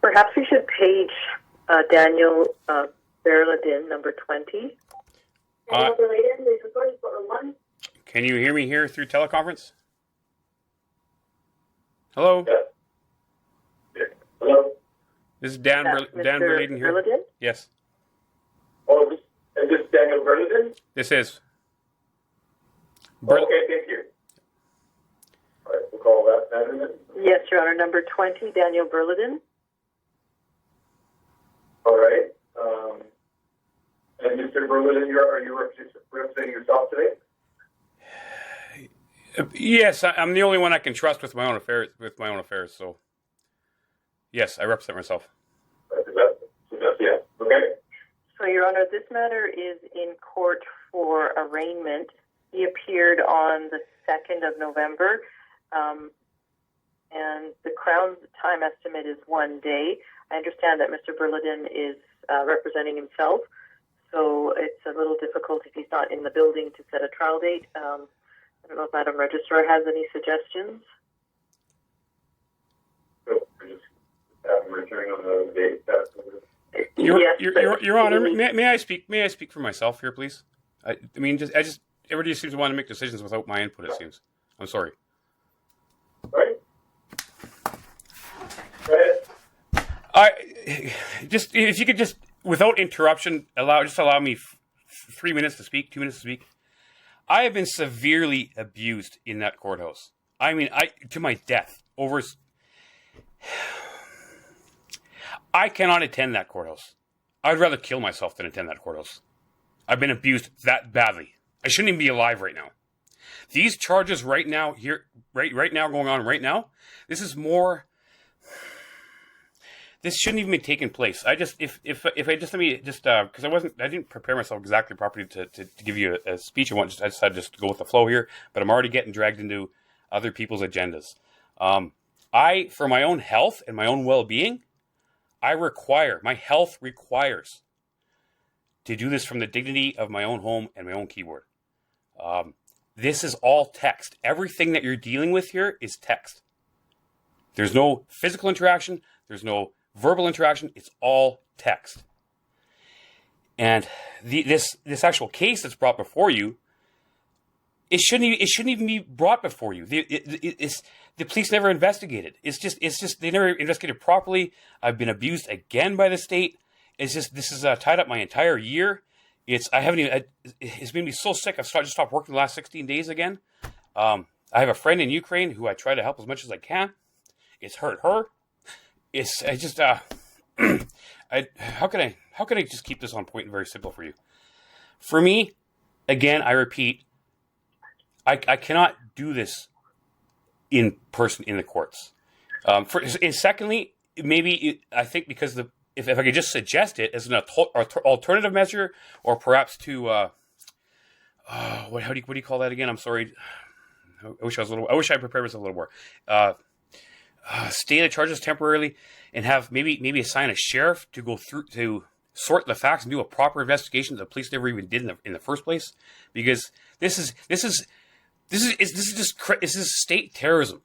Perhaps we should page Daniel Berladyn, number 20. Can you hear me here through teleconference? Hello? Yeah. Hello? This is Dan Berladyn here. Berladyn? Yes. Oh, is this Daniel Berladyn? This is. Okay, thank you. All right, we'll call that Berladyn. Yes, Your Honor. Number 20, Daniel Berladyn. All right. And Mr. Berladyn, are you representing yourself today? Yes, I'm the only one I can trust with my own affairs. So, yes, I represent myself. Yeah. Okay. So, Your Honor, this matter is in court for arraignment. He appeared on the 2nd of November, and the Crown's time estimate is 1 day. I understand that Mr. Berladyn is representing himself, so it's a little difficult if he's not in the building to set a trial date. I don't know if Madam Registrar has any suggestions. So we're just returning on the date. Your Honor, may I speak? May I speak for myself here, please? I mean, everybody seems to want to make decisions without my input. It seems. I'm sorry. Right. Go ahead. If you could just, without interruption, allow me 3 minutes to speak, 2 minutes to speak. I have been severely abused in that courthouse. I mean, to my death. I cannot attend that courthouse. I'd rather kill myself than attend that courthouse. I've been abused that badly. I shouldn't even be alive right now. These charges right now, right now going on right now, this shouldn't even be taking place. Because I didn't prepare myself exactly properly to give you a speech. I decided just to go with the flow here, but I'm already getting dragged into other people's agendas. For my own health and my own well-being, my health requires to do this from the dignity of my own home and my own keyboard. This is all text. Everything that you're dealing with here is text. There's no physical interaction. There's no verbal interaction. It's all text. And this actual case that's brought before you, it shouldn't even be brought before you. The police never investigated. It's just they never investigated properly. I've been abused again by the state. This is tied up my entire year. It's made me so sick. I've just stopped working the last 16 days again. I have a friend in Ukraine who I try to help as much as I can. It's hurt her. How can I just keep this on point and very simple for you? For me, again, I repeat, I cannot do this in person in the courts. Secondly, I think because if I could just suggest it as an alternative measure, or perhaps to what do you call that again? I'm sorry. I wish I prepared myself a little more. Stay the charges temporarily and have maybe assign a sheriff to go through to sort the facts and do a proper investigation that the police never even did in the first place, because this is state terrorism.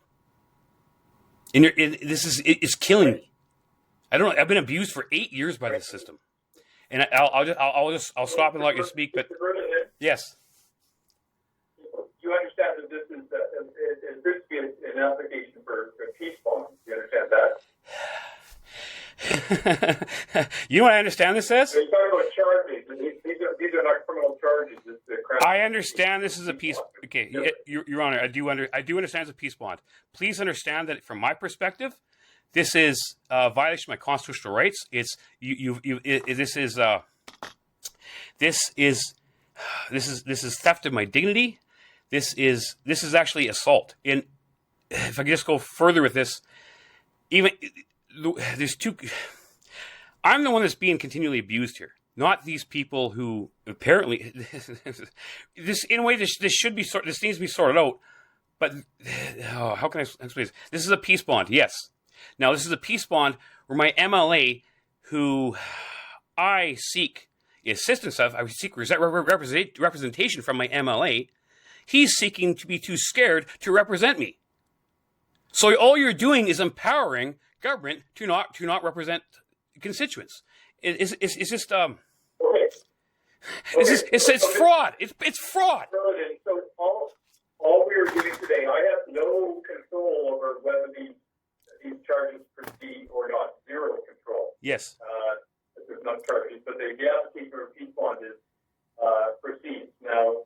It's killing me. I don't know. I've been abused for 8 years by this system, and I'll stop and let you speak. But yes, you understand that this is an application for a peace bond. You understand that? You know what I understand this as? You're talking about charges. These are not criminal charges. I understand this is a peace. Okay, Your Honor, I do understand it's a peace bond. Please understand that from my perspective, this is a violation of my constitutional rights. This is theft of my dignity. This is actually assault. And if I could just go further with this, I'm the one that's being continually abused here, not these people who apparently this needs to be sorted out. But how can I explain this? This is a peace bond, yes. Now, this is a peace bond where my MLA, who I seek assistance of, I seek representation from my MLA, he's seeking to be too scared to represent me. So all you're doing is empowering government to not represent constituents. It's just Okay. it's fraud. It's fraud. Berladyn, so all we are doing today, I have no control over whether these charges proceed or not. Zero control. Yes. There's not charges, but the application for a peace bond is proceeds. Now,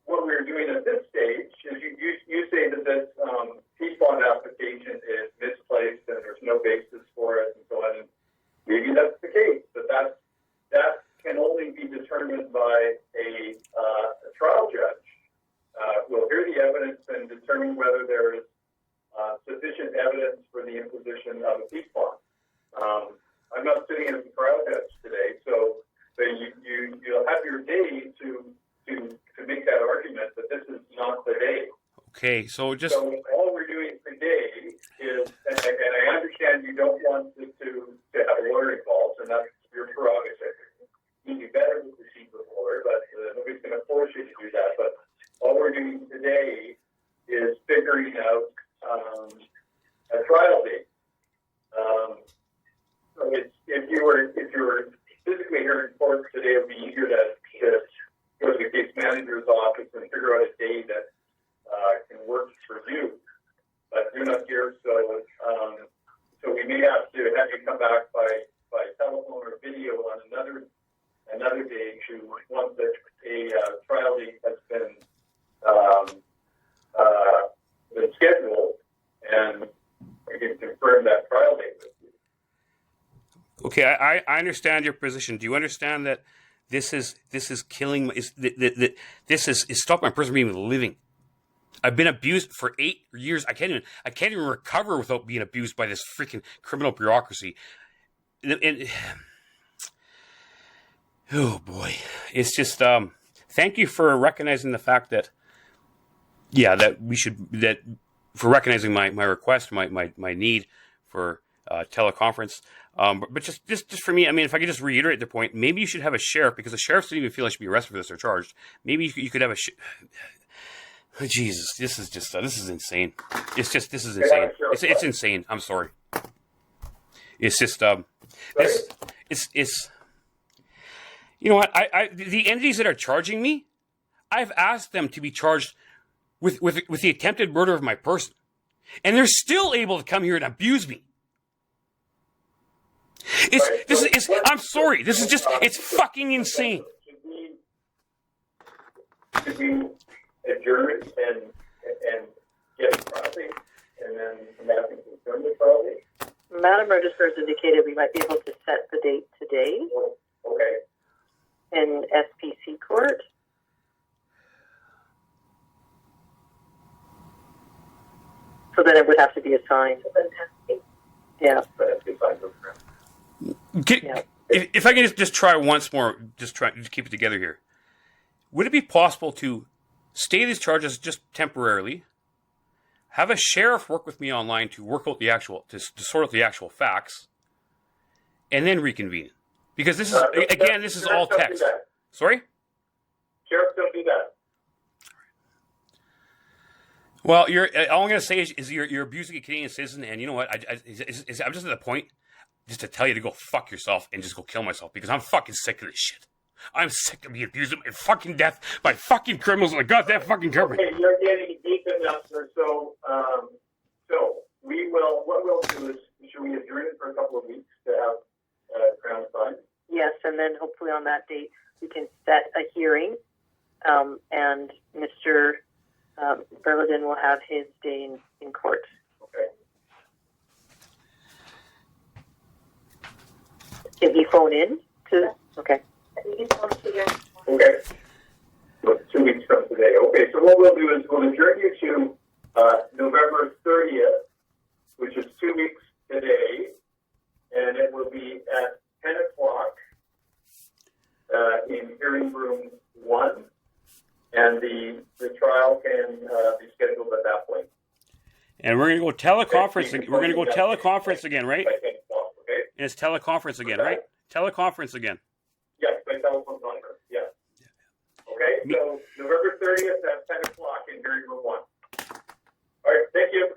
what we're doing at this stage is you say that this peace bond application is misplaced and there's no basis for it and so on. And maybe that's the case, but that can only be determined by a trial judge. We'll hear the evidence and determine whether there is sufficient evidence for the imposition of a peace bond. I'm not sitting as a trial judge today, so you'll have your day to make that argument, but this is not the day. Okay, so all we're doing today is, and I understand you don't want to have a lawyer involved, and that's your prerogative. You'd be better to proceed with a lawyer, but nobody's going to force you to do that. But all we're doing today is figuring out a trial date. So if you were physically here in court today, it would be easier to go to the case manager's office and figure out a day that can work for you. But you're not here, so we may have to have you come back by telephone or video on another day once a trial date has been scheduled, and we can confirm that trial date with you. Okay, I understand your position. Do you understand that this is killing? This is stopping my person from even living. I've been abused for 8 years. I can't even recover without being abused by this freaking criminal bureaucracy. And oh boy, it's just thank you for recognizing the fact that for recognizing my request, my need for teleconference. But just for me, I mean, if I could just reiterate the point, maybe you should have a sheriff, because the sheriffs didn't even feel I should be arrested for this or charged. Maybe you could have a Jesus, this is insane. This is insane. It's insane. I'm sorry. It's just it's you know what? The entities that are charging me, I've asked them to be charged with the attempted murder of my person, and they're still able to come here and abuse me. I'm sorry. This is just, it's fucking insane. Should we adjourn and get a trial date, and then Madam can confirm the trial date? Madam Registrar has indicated we might be able to set the date today. Okay. In SPC court. So then it would have to be assigned. Yeah. If I can just try once more, just keep it together here. Would it be possible to stay these charges just temporarily, have a sheriff work with me online to work out to sort out the actual facts, and then reconvene? Because this is all text. Sorry? Sheriff, don't do that. Well, all I'm going to say is you're abusing a Canadian citizen, and you know what? I'm just at the point just to tell you to go fuck yourself and just go kill myself, because I'm fucking sick of this shit. I'm sick of being abused and fucking death by fucking criminals and the goddamn fucking government. Okay, you're getting deep enough, sir. So what we'll do is, should we adjourn it for a couple of weeks to have Crown signed? Yes, and then hopefully on that date we can set a hearing, and Mr. Berladyn will have his day in court. Okay. Can he phone in to? Okay. Okay. So 2 weeks from today. Okay, so what we'll do is we'll adjourn you to November 30th, which is 2 weeks today, and it will be at 10 o'clock in hearing room 1, and the trial can be scheduled at that point. And we're going to go teleconference. We're going to go teleconference again, right? By 10 o'clock, okay? And it's teleconference again, right? Teleconference again. Yes, by telephone conference, yes. Okay, so November 30th at 10 o'clock in hearing room 1. All All right, thank you.